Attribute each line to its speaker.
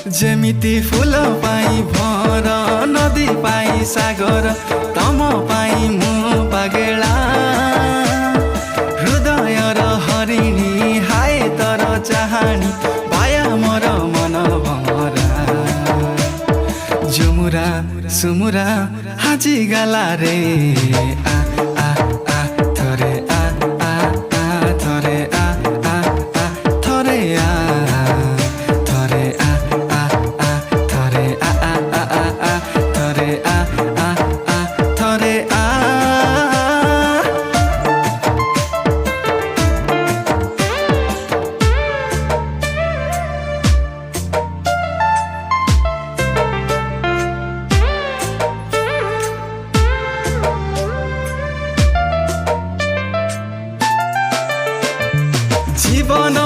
Speaker 1: जेमिति फुल पाई भर नदी पाई सागर तम पाई मु पागेला हृदय र हरिणी हाय तर चाहनी पाया मोर मन भमरा जुमुरा सुमुरा हाजी गाला रे आ